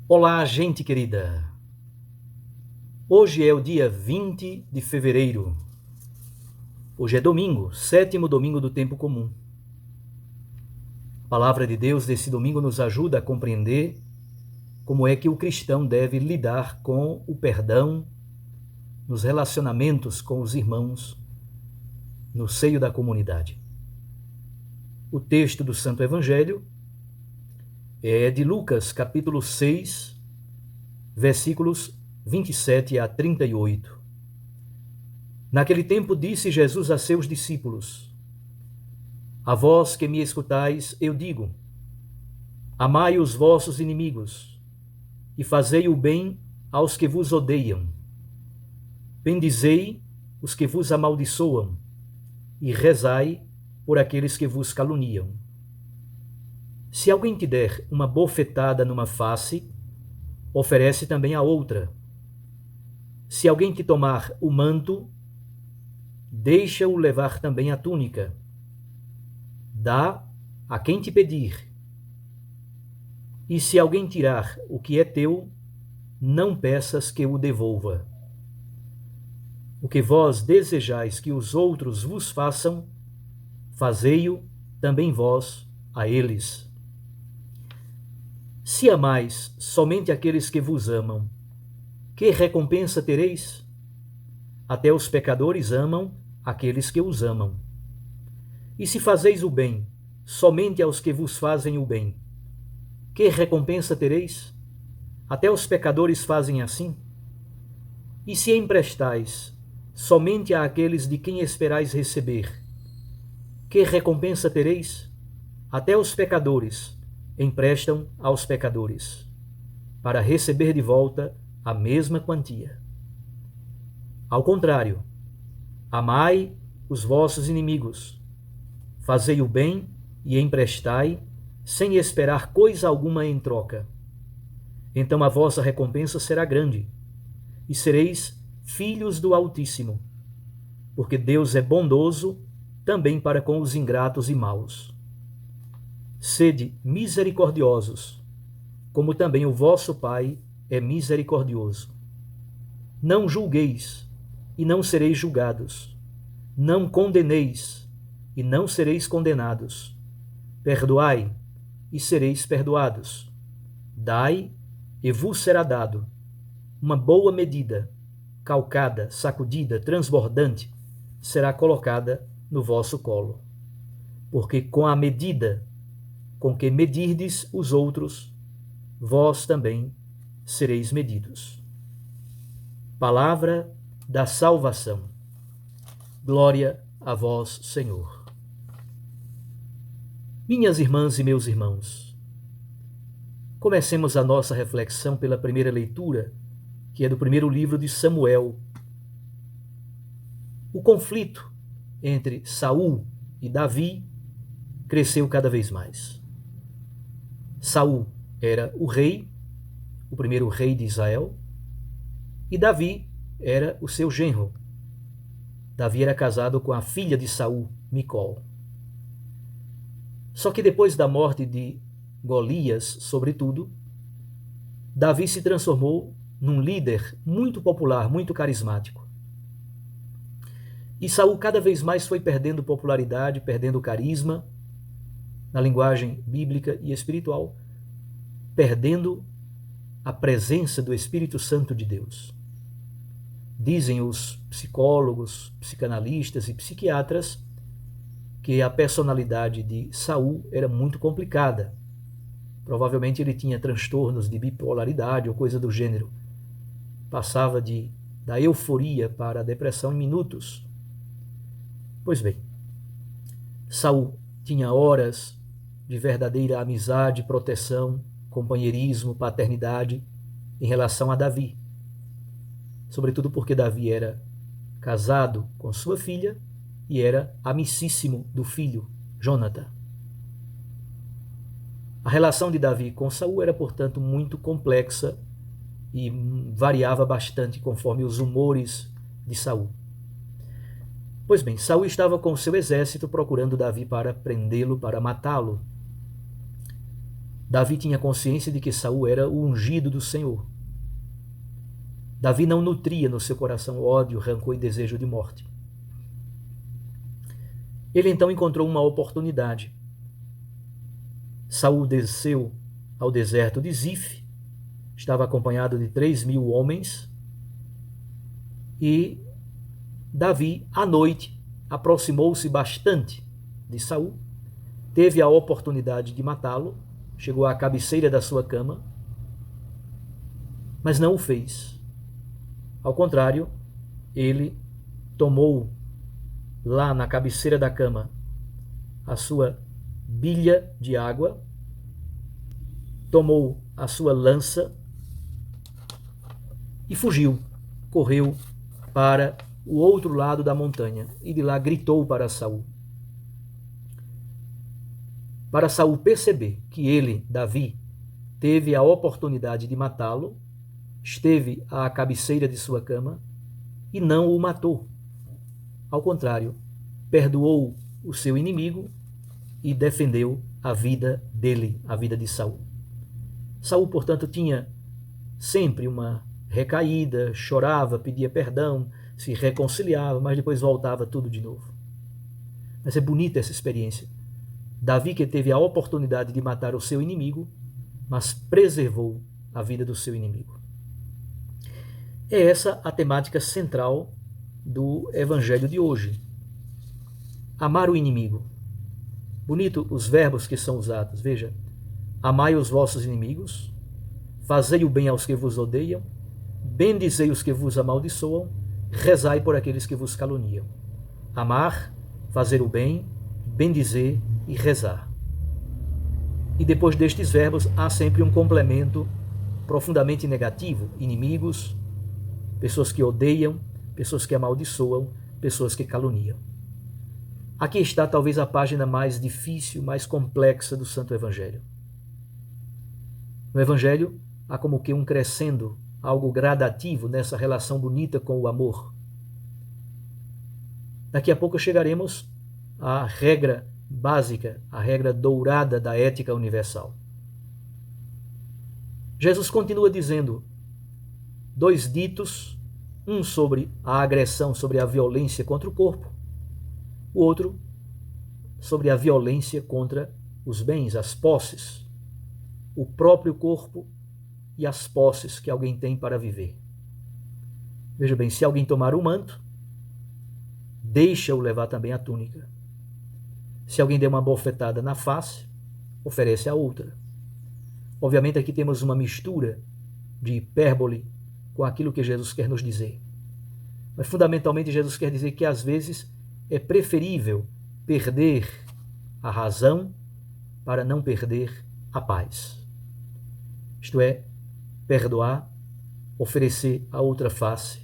Olá, gente querida! Hoje é o dia 20 de fevereiro. Hoje é domingo, sétimo domingo do tempo comum. A palavra de Deus desse domingo nos ajuda a compreender como é que o cristão deve lidar com o perdão nos relacionamentos com os irmãos no seio da comunidade. O texto do Santo Evangelho é de Lucas, capítulo 6, versículos 27 a 38. Naquele tempo disse Jesus a seus discípulos: A vós que me escutais, eu digo: amai os vossos inimigos e fazei o bem aos que vos odeiam. Bendizei os que vos amaldiçoam e rezai por aqueles que vos caluniam. Se alguém te der uma bofetada numa face, oferece também a outra. Se alguém te tomar o manto, deixa-o levar também a túnica. Dá a quem te pedir. E se alguém tirar o que é teu, não peças que o devolva. O que vós desejais que os outros vos façam, fazei-o também vós a eles. Se amais somente aqueles que vos amam, que recompensa tereis? Até os pecadores amam aqueles que os amam. E se fazeis o bem somente aos que vos fazem o bem, que recompensa tereis? Até os pecadores fazem assim. E se emprestais somente àqueles de quem esperais receber, que recompensa tereis? Até os pecadores emprestam aos pecadores, para receber de volta a mesma quantia. Ao contrário, amai os vossos inimigos, fazei o bem e emprestai, sem esperar coisa alguma em troca. Então a vossa recompensa será grande, e sereis filhos do Altíssimo, porque Deus é bondoso também para com os ingratos e maus. Sede misericordiosos, como também o vosso Pai é misericordioso. Não julgueis, e não sereis julgados. Não condeneis, e não sereis condenados. Perdoai, e sereis perdoados. Dai, e vos será dado. Uma boa medida, calcada, sacudida, transbordante, será colocada no vosso colo. Porque com a medida com que medirdes os outros, vós também sereis medidos. Palavra da salvação. Glória a vós, Senhor. Minhas irmãs e meus irmãos, comecemos a nossa reflexão pela primeira leitura, que é do primeiro livro de Samuel. O conflito entre Saul e Davi cresceu cada vez mais. Saul era o rei, o primeiro rei de Israel, e Davi era o seu genro. Davi era casado com a filha de Saul, Micol. Só que depois da morte de Golias, sobretudo, Davi se transformou num líder muito popular, muito carismático. E Saul cada vez mais foi perdendo popularidade, perdendo carisma, na linguagem bíblica e espiritual, perdendo a presença do Espírito Santo de Deus. Dizem os psicólogos, psicanalistas e psiquiatras que a personalidade de Saul era muito complicada. Provavelmente ele tinha transtornos de bipolaridade ou coisa do gênero. Passava da euforia para a depressão em minutos. Pois bem, Saul tinha horas de verdadeira amizade, proteção, companheirismo, paternidade em relação a Davi. Sobretudo porque Davi era casado com sua filha e era amicíssimo do filho, Jonatã. A relação de Davi com Saul era, portanto, muito complexa e variava bastante conforme os humores de Saul. Pois bem, Saul estava com seu exército procurando Davi para prendê-lo, para matá-lo. Davi tinha consciência de que Saul era o ungido do Senhor. Davi não nutria no seu coração ódio, rancor e desejo de morte. Ele então encontrou uma oportunidade. Saul desceu ao deserto de Zif, estava acompanhado de 3.000 homens, e Davi, à noite, aproximou-se bastante de Saul, teve a oportunidade de matá-lo, chegou à cabeceira da sua cama, mas não o fez. Ao contrário, ele tomou lá na cabeceira da cama a sua bilha de água, tomou a sua lança e fugiu, correu para o outro lado da montanha e de lá gritou para Saul. Para Saul perceber que ele, Davi, teve a oportunidade de matá-lo, esteve à cabeceira de sua cama e não o matou. Ao contrário, perdoou o seu inimigo e defendeu a vida dele, a vida de Saul. Saul, portanto, tinha sempre uma recaída, chorava, pedia perdão, se reconciliava, mas depois voltava tudo de novo. Mas é bonita essa experiência. Davi, que teve a oportunidade de matar o seu inimigo, mas preservou a vida do seu inimigo. É essa a temática central do evangelho de hoje. Amar o inimigo. Bonito os verbos que são usados. Veja, amai os vossos inimigos, fazei o bem aos que vos odeiam, bendizei os que vos amaldiçoam, rezai por aqueles que vos caluniam. Amar, fazer o bem, bendizer e rezar. E depois destes verbos há sempre um complemento profundamente negativo: inimigos, pessoas que odeiam, pessoas que amaldiçoam, pessoas que caluniam. Aqui está talvez a página mais difícil, mais complexa do Santo Evangelho. No Evangelho há como que um crescendo, algo gradativo nessa relação bonita com o amor. Daqui a pouco chegaremos à regra básica, à regra dourada da ética universal. Jesus continua dizendo 2 ditos, um sobre a agressão, sobre a violência contra o corpo, o outro sobre a violência contra os bens, as posses, o próprio corpo e as posses que alguém tem para viver. Veja bem, se alguém tomar o manto, deixa-o levar também a túnica. Se alguém der uma bofetada na face, oferece a outra. Obviamente aqui temos uma mistura de hipérbole com aquilo que Jesus quer nos dizer. Mas fundamentalmente Jesus quer dizer que às vezes é preferível perder a razão para não perder a paz. Isto é, perdoar, oferecer a outra face,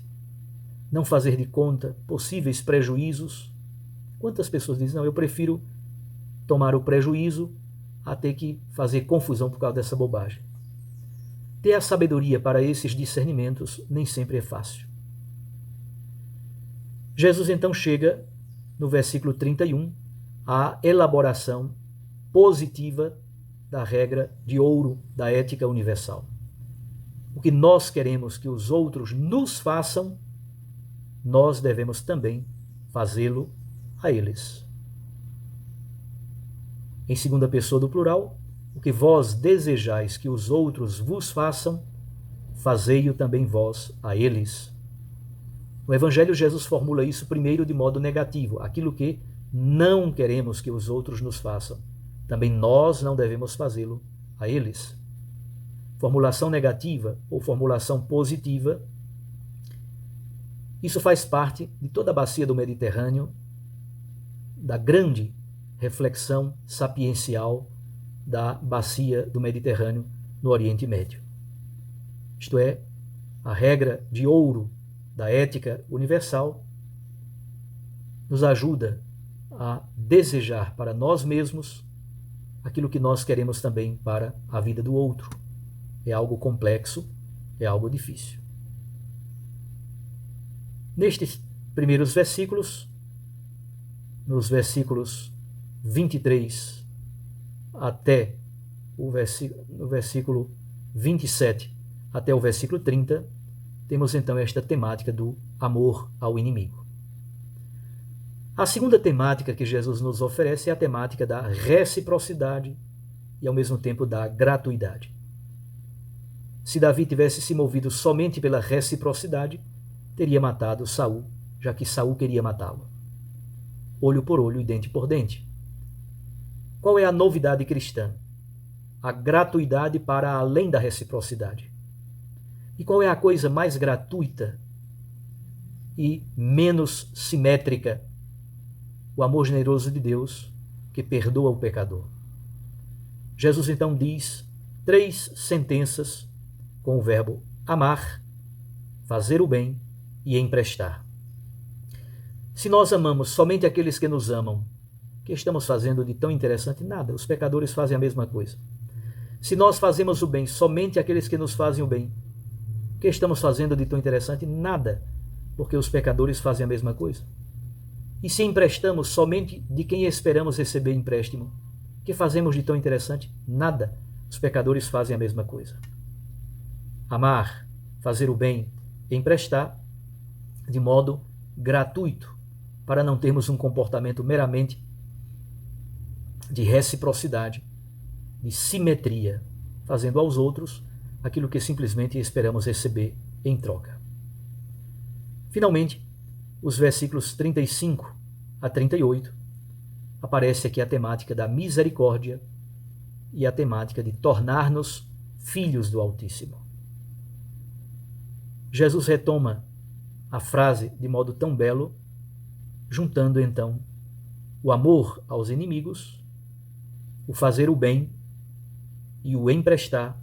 não fazer de conta possíveis prejuízos. Quantas pessoas dizem, não, eu prefiro tomar o prejuízo a ter que fazer confusão por causa dessa bobagem. Ter a sabedoria para esses discernimentos nem sempre é fácil. Jesus então chega no versículo 31 à elaboração positiva da regra de ouro da ética universal. O que nós queremos que os outros nos façam, nós devemos também fazê-lo a eles. Em segunda pessoa do plural, o que vós desejais que os outros vos façam, fazei-o também vós a eles. No Evangelho, Jesus formula isso primeiro de modo negativo, aquilo que não queremos que os outros nos façam. Também nós não devemos fazê-lo a eles. Formulação negativa ou formulação positiva, isso faz parte de toda a bacia do Mediterrâneo, da grande reflexão sapiencial da bacia do Mediterrâneo no Oriente Médio. Isto é, a regra de ouro da ética universal nos ajuda a desejar para nós mesmos aquilo que nós queremos também para a vida do outro. É algo complexo, é algo difícil. Nestes primeiros versículos, nos versículos 23 até no versículo 27 até o versículo 30, temos então esta temática do amor ao inimigo. A segunda temática que Jesus nos oferece é a temática da reciprocidade e ao mesmo tempo da gratuidade. Se Davi tivesse se movido somente pela reciprocidade, teria matado Saul, já que Saul queria matá-lo. Olho por olho e dente por dente. Qual é a novidade cristã? A gratuidade para além da reciprocidade. E qual é a coisa mais gratuita e menos simétrica? O amor generoso de Deus que perdoa o pecador. Jesus então diz 3 sentenças com o verbo amar, fazer o bem e emprestar. Se nós amamos somente aqueles que nos amam, o que estamos fazendo de tão interessante? Nada, os pecadores fazem a mesma coisa. Se nós fazemos o bem somente àqueles que nos fazem o bem, o que estamos fazendo de tão interessante? Nada, porque os pecadores fazem a mesma coisa. E se emprestamos somente de quem esperamos receber empréstimo, o que fazemos de tão interessante? Nada, os pecadores fazem a mesma coisa. Amar, fazer o bem, emprestar de modo gratuito, para não termos um comportamento meramente de reciprocidade, de simetria, fazendo aos outros aquilo que simplesmente esperamos receber em troca. Finalmente, os versículos 35 a 38, aparece aqui a temática da misericórdia e a temática de tornar-nos filhos do Altíssimo. Jesus retoma a frase de modo tão belo, juntando então o amor aos inimigos, o fazer o bem e o emprestar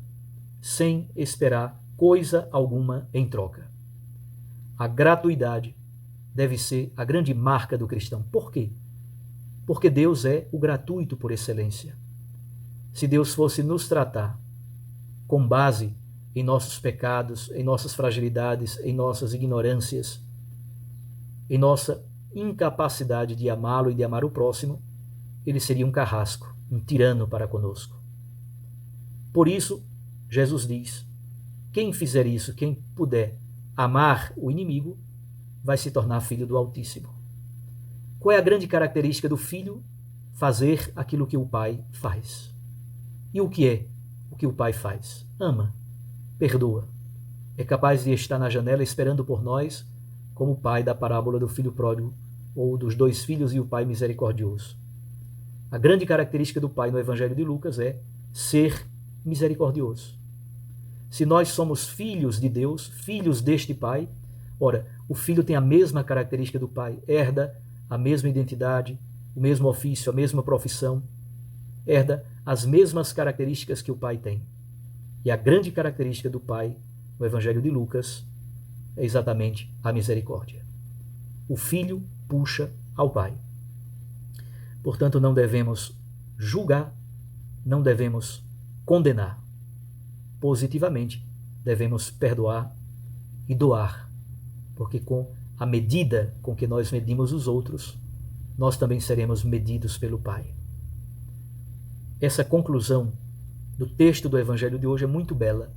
sem esperar coisa alguma em troca. A gratuidade deve ser a grande marca do cristão. Por quê? Porque Deus é o gratuito por excelência. Se Deus fosse nos tratar com base em nossos pecados, em nossas fragilidades, em nossas ignorâncias, em nossa incapacidade de amá-lo e de amar o próximo, ele seria um carrasco, um tirano para conosco. Por isso, Jesus diz, quem fizer isso, quem puder amar o inimigo, vai se tornar filho do Altíssimo. Qual é a grande característica do filho? Fazer aquilo que o pai faz. E o que é o que o pai faz? Ama, perdoa. É capaz de estar na janela esperando por nós, como o pai da parábola do filho pródigo, ou dos 2 filhos e o pai misericordioso. A grande característica do pai no Evangelho de Lucas é ser misericordioso. Se nós somos filhos de Deus, filhos deste pai, ora, o filho tem a mesma característica do pai, herda a mesma identidade, o mesmo ofício, a mesma profissão, herda as mesmas características que o pai tem. E a grande característica do pai no Evangelho de Lucas é exatamente a misericórdia. O filho puxa ao pai. Portanto, não devemos julgar, não devemos condenar. Positivamente, devemos perdoar e doar, porque com a medida com que nós medimos os outros, nós também seremos medidos pelo Pai. Essa conclusão do texto do Evangelho de hoje é muito bela.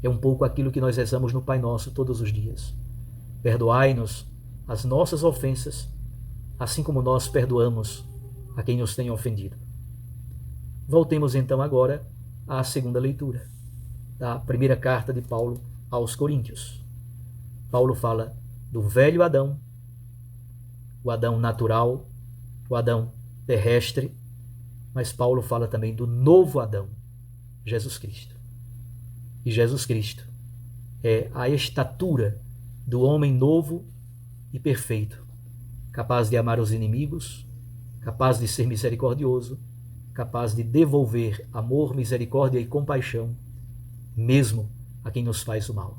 É um pouco aquilo que nós rezamos no Pai Nosso todos os dias. Perdoai-nos as nossas ofensas, assim como nós perdoamos a quem nos tem ofendido. Voltemos então agora à segunda leitura da primeira carta de Paulo aos Coríntios. Paulo fala do velho Adão, o Adão natural, o Adão terrestre, mas Paulo fala também do novo Adão, Jesus Cristo. E Jesus Cristo é a estatura do homem novo e perfeito, capaz de amar os inimigos, capaz de ser misericordioso, capaz de devolver amor, misericórdia e compaixão, mesmo a quem nos faz o mal.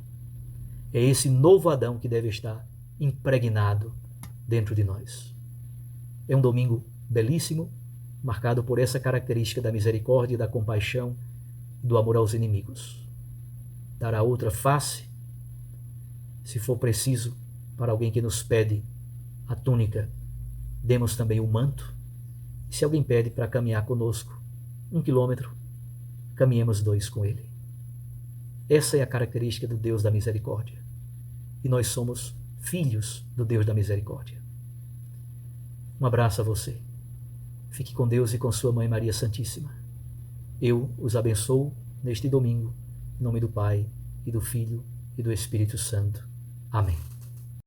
É esse novo Adão que deve estar impregnado dentro de nós. É um domingo belíssimo, marcado por essa característica da misericórdia, da compaixão, do amor aos inimigos. Dar a outra face, se for preciso, para alguém que nos pede a túnica, demos também o manto. E se alguém pede para caminhar conosco 1 quilômetro, caminhemos dois com Ele. Essa é a característica do Deus da misericórdia. E nós somos filhos do Deus da misericórdia. Um abraço a você. Fique com Deus e com sua Mãe Maria Santíssima. Eu os abençoo neste domingo, em nome do Pai, e do Filho, e do Espírito Santo. Amém.